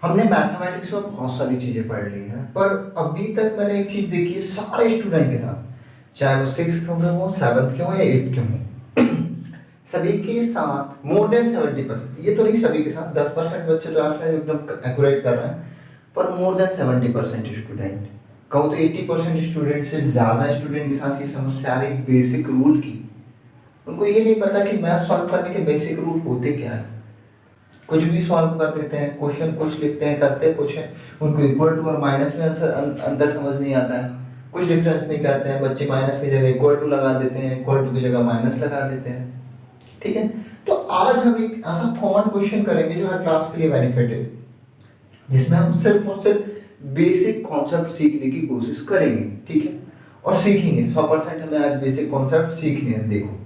हमने मैथमेटिक्स में बहुत सारी चीजें पढ़ ली हैं, पर अभी तक मैंने एक चीज देखी है सारे स्टूडेंट के साथ, चाहे वो सिक्स में हो, सेवन्थ के हो या एट्थ के हो, सभी के साथ मोर देन 70%, ये तो नहीं सभी के साथ, 10% बच्चे तो ऐसा एकदम एक्यूरेट कर रहे हैं, पर मोर देन 70% स्टूडेंट, कहूँ तो 80% स्टूडेंट से ज्यादा स्टूडेंट के साथ ये समस्या आ रही बेसिक रूल की। उनको ये नहीं पता कि मैथ सॉल्व करने के बेसिक रूल होते क्या है, कुछ भी सॉल्व कर देते हैं, क्वेश्चन कुछ लिखते हैं, करते कुछ है, उनको इक्वल टू और माइनस में आंसर अंतर समझ नहीं आता है, कुछ डिफरेंस नहीं करते हैं बच्चे, माइनस की जगह इक्वल टू लगा देते हैं, इक्वल टू की जगह माइनस लगा देते हैं। ठीक है, तो आज हम एक ऐसा कॉमन क्वेश्चन करेंगे जो हर क्लास के लिए बेनिफिट है, जिसमें हम सिर्फ और सिर्फ बेसिक कॉन्सेप्ट सीखने की कोशिश करेंगे। ठीक है, और सीखेंगे 100%, हमें आज बेसिक कॉन्सेप्ट सीखने हैं। देखो,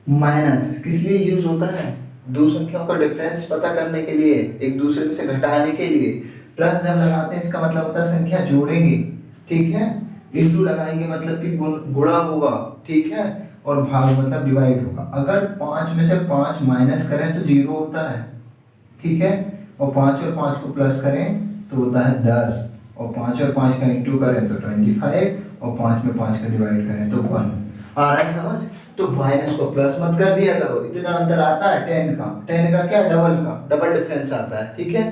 माइनस किस लिए यूज होता है? दो संख्याओं का डिफरेंस पता करने के लिए, एक दूसरे में से घटाने के लिए। प्लस जब लगाते हैं इसका मतलब होता है संख्या जोड़ेंगे, ठीक है। इंटू लगाएंगे मतलब कि गुणा होगा, ठीक है। और भाग मतलब डिवाइड होगा। अगर 5 में से 5 माइनस करें तो 0 होता है, ठीक है। और 5 और 5 को प्लस करें तो होता है 10, और 5 और 5 का इंटू करें तो 25, और 5 में 5 का डिवाइड करें तो 1। आ रहा है समझ? तो माइनस को प्लस मत कर दिया करो, इतना अंतर आता है 10 का क्या, डबल डिफरेंस आता है, ठीक है।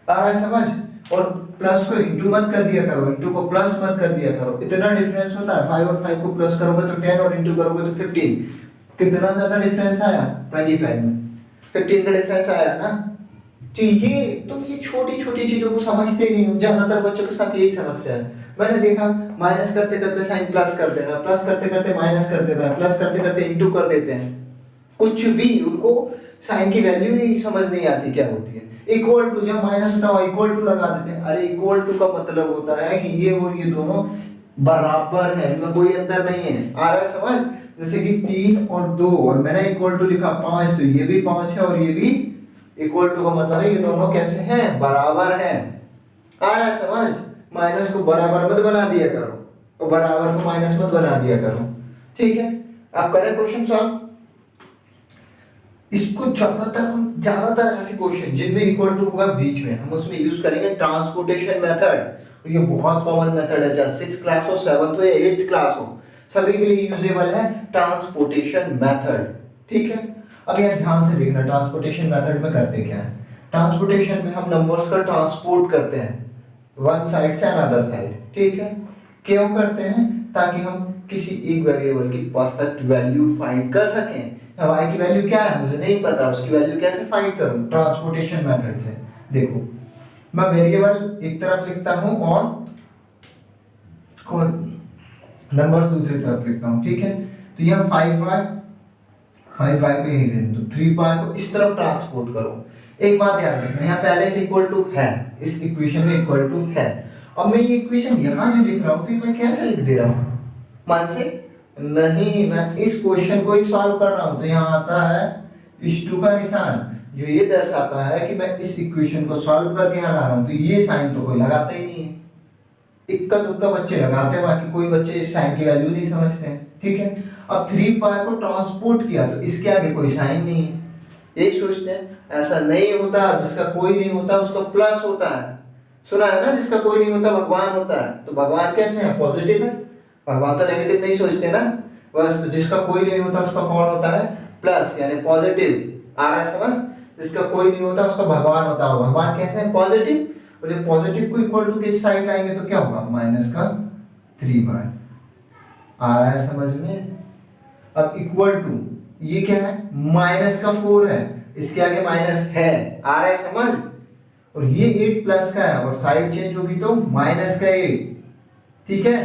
आ रहा है समझ? और प्लस को इंटू मत कर दिया करो, इंटू को प्लस मत कर दिया करो, इतना डिफरेंस होता है। 5 और 5 को प्लस करोगे तो 10 और इंटू करोगे तो 15, कितना ज्यादा डिफरेंस आया? 25 में 15 का डिफरेंस आया ना। तो ये तुम ये छोटी छोटी चीजों को समझते नहीं हो, ज्यादातर बच्चों के साथ यही समस्या है। मैंने देखा माइनस करते करते साइन प्लस कर देना, प्लस करते करते माइनस कर देना, प्लस करते करते इंटू कर देते हैं, कुछ भी उनको साइन की वैल्यू ही समझ नहीं आती क्या होती है। इक्वल टू, जब माइनस होता है इक्वल टू लगा देते हैं। अरे इक्वल टू का मतलब होता है कि ये और ये दोनों बराबर है, इनमें कोई अंतर नहीं है। आ रहा है समझ? जैसे कि 3 और 2, और मैंने इक्वल टू लिखा 5, तो ये भी 5 है और ये भी इक्वल टू का मतलब है ये दोनों कैसे हैं? बराबर हैं। आ रहा है समझ? माइनस को बराबर मत बना दिया करो, और बराबर को माइनस मत बना दिया करो, ठीक है। आप करें क्वेश्चन सॉल्व। इसको ज्यादातर ऐसे क्वेश्चन जिनमें इक्वल टू होगा बीच में, हम उसमें यूज करेंगे ट्रांसपोर्टेशन मेथड। ये बहुत कॉमन मेथड है, चाहे 6th क्लास हो, 7th हो या 8th क्लास हो, सभी के लिए यूजेबल है ट्रांसपोर्टेशन मेथड, ठीक है। अब यहां ध्यान से देखना, ट्रांसपोर्टेशन मेथड में करते क्या है। ट्रांसपोर्टेशन में हम नंबर्स का ट्रांसपोर्ट करते हैं वन साइड से अनदर साइड, ठीक है। क्यों करते हैं? ताकि हम किसी एक वेरिएबल की परफेक्ट वैल्यू फाइंड कर सकें। y की वैल्यू क्या है मुझे नहीं पता, उसकी वैल्यू कैसे फाइंड करूं? ट्रांसपोर्टेशन मेथड से। देखो, मैं वेरिएबल एक तरफ लिखता हूं और नंबर्स दूसरी तरफ लिखता हूं, ठीक है। तो यह 5y को यही रहने दो, 3y को इस तरफ ट्रांसपोर्ट करो। एक बात याद रखना, यहाँ पहले से इक्वल टू है, इस इक्वेशन में इक्वल टू है। अब मैं ये इक्वेशन यहाँ जो लिख रहा हूँ तो मैं कैसे लिख दे रहा हूँ? मान से नहीं, मैं इस क्वेश्चन को ही सॉल्व कर रहा हूँ, तो यहाँ आता है इस टू का निशान, जो ये दर्शाता है कि मैं इस इक्वेशन को सॉल्व करके यहाँ ला रहा हूँ। तो ये साइन तो कोई लगाता ही नहीं है, इक्का दुक्का बच्चे लगाते हैं, बाकी कोई बच्चे इस साइन की वैल्यू नहीं समझते हैं, ठीक है। अब 3π को ट्रांसपोर्ट किया तो इसके आगे कोई साइन नहीं है, यही सोचते हैं। ऐसा नहीं होता, जिसका कोई नहीं होता उसका प्लस होता है। सुना है ना, जिसका कोई नहीं होता भगवान होता है। तो भगवान कैसे है? पॉजिटिव है। भगवान तो नेगेटिव नहीं सोचते ना, बस। तो जिसका कोई नहीं होता उसका कौन होता है? प्लस, यानी पॉजिटिव। आ रहा है समझ? जिसका कोई नहीं होता उसका भगवान होता है। भगवान कैसे है? पॉजिटिव। और जब पॉजिटिव को इक्वल टू किस साइड लाएंगे तो क्या होगा? माइनस का 3y। आ रहा है समझ में? अब इक्वल टू, ये क्या है? माइनस का 4 है, इसके आगे माइनस है। आ रहा है समझ? और ये 8 प्लस का है, और साइड चेंज होगी तो माइनस का 8, ठीक है।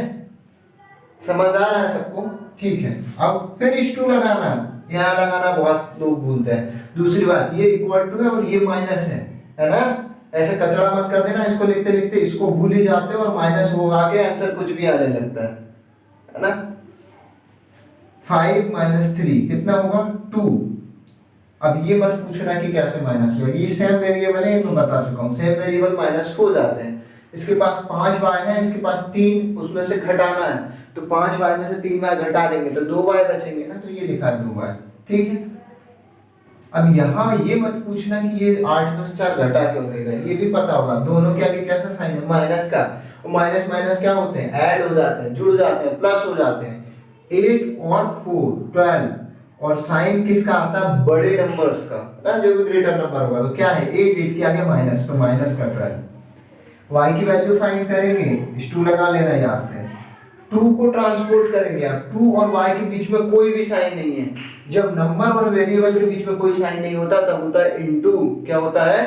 समझ आ रहा है सबको? ठीक है। अब फिर इस 2 लगाना, यहाँ लगाना बहुत लोग भूलते हैं। दूसरी बात, ये इक्वल टू है और ये माइनस है ना। ऐसे कचरा मत कर देना, इसको लिखते लिखते इसको भूल ही जाते हो और माइनस हो आगे आंसर कुछ भी आने लगता है ना। 5 - 3 कितना होगा? 2। अब ये मत पूछना कि कैसे माइनस हुआ, ये सेम वेरिएबल है, मैं बता चुका हूँ। सेम वेरिएबल माइनस हो जाते हैं। इसके पास 5y है, इसके पास 3, उसमें से घटाना है, तो 5y में से 3y घटा देंगे तो 2y बचेंगे ना, तो ये लिखा है 2y, ठीक है। अब यहाँ ये मत पूछना कि ये 8 में से 4 घटा क्यों दे रहा है, ये भी पता होगा दोनों के आगे कैसा साइन है, माइनस का, और माइनस माइनस क्या होते हैं, ऐड हो जाते हैं, जुड़ जाते हैं, प्लस हो जाते हैं। 8 और 4 12, और साइन किसका आता है, बड़े नंबर्स का ना, जो भी ग्रेटर नंबर होगा तो क्या है 8, 8 के आगे माइनस, तो माइनस का 12। y की वैल्यू फाइंड करेंगे, इस 2 लगा लेना यहाँ से, 2 को ट्रांसपोर्ट करेंगे आप, 2 और y के बीच में कोई भी साइन नहीं है, जब नंबर और वेरिएबल के बीच में कोई साइन नहीं होता तब होता है इनटू, क्या होता है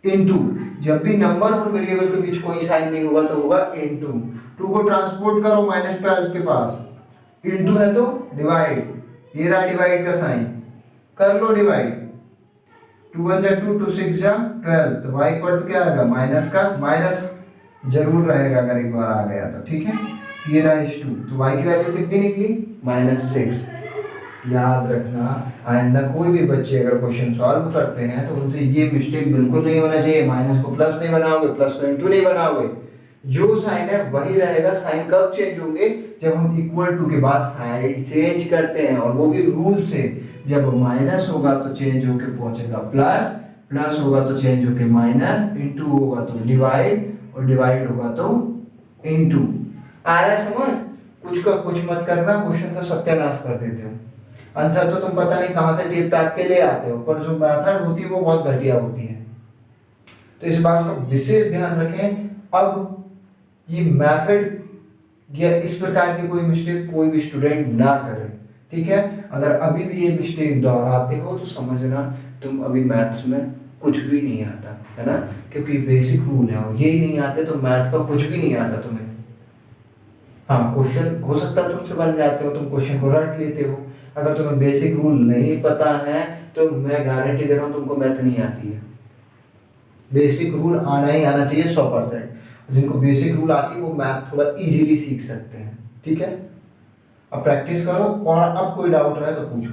इनटू, जब भी नंबर और वेरिएबल के बीच कोई साइन नहीं होगा तो होगा इनटू। 2 को ट्रांसपोर्ट करो -12 के पास, इनटू है तो डिवाइड, ये रहा डिवाइड का साइन, कर लो डिवाइड, 2 1 जा 2, 2 6 जा 12, तो y इक्वल टू क्या आएगा, माइनस का माइनस जरूर रहेगा अगर एक बार आ गया तो, ठीक है। ये रहा -2, तो y की वैल्यू कितनी निकली, -6। याद रखना, आइंदा कोई भी बच्चे अगर क्वेश्चन सॉल्व करते हैं तो उनसे ये मिस्टेक बिल्कुल नहीं होना चाहिए, माइनस को प्लस नहीं बनाओगे, प्लस को इनटू नहीं बनाओगे, जो साइन है वही रहेगा। साइन कब चेंज होंगे, जब हम इक्वल टू के बाद साइड चेंज करते हैं, और वो भी रूल से, जब माइनस होगा तो चेंज होके पहुंचेगा प्लस, प्लस होगा तो चेंज होके माइनस, इनटू होगा तो डिवाइड, और डिवाइड होगा तो इनटू। आ रहा है समझ, कुछ का कुछ मत करना, क्वेश्चन का सत्यानाश कर देते हो। आंसर तो तुम पता नहीं कहां से टिप टाप के ले आते हो, पर जो मेथड होती है वो बहुत घटिया होती है, तो इस बात का विशेष ध्यान रखें। अब ये मेथड या इस प्रकार की कोई मिस्टेक कोई भी स्टूडेंट ना करे, ठीक है। अगर अभी भी ये मिस्टेक दोहराते हो तो समझना तुम अभी मैथ्स में कुछ भी नहीं आता है ना, क्योंकि बेसिक रूल है और यही नहीं आते तो मैथ का कुछ भी नहीं आता तुम्हें। हाँ, क्वेश्चन हो सकता है तुमसे बन जाते हो, तुम क्वेश्चन को रट लेते हो, अगर तुम्हें बेसिक रूल नहीं पता है तो मैं गारंटी दे रहा हूँ तुमको मैथ नहीं आती है। बेसिक रूल आना ही आना चाहिए 100%। जिनको बेसिक रूल आती है वो मैथ थोड़ा इजीली सीख सकते हैं, ठीक है। अब प्रैक्टिस करो, और अब कोई डाउट रहे तो पूछो।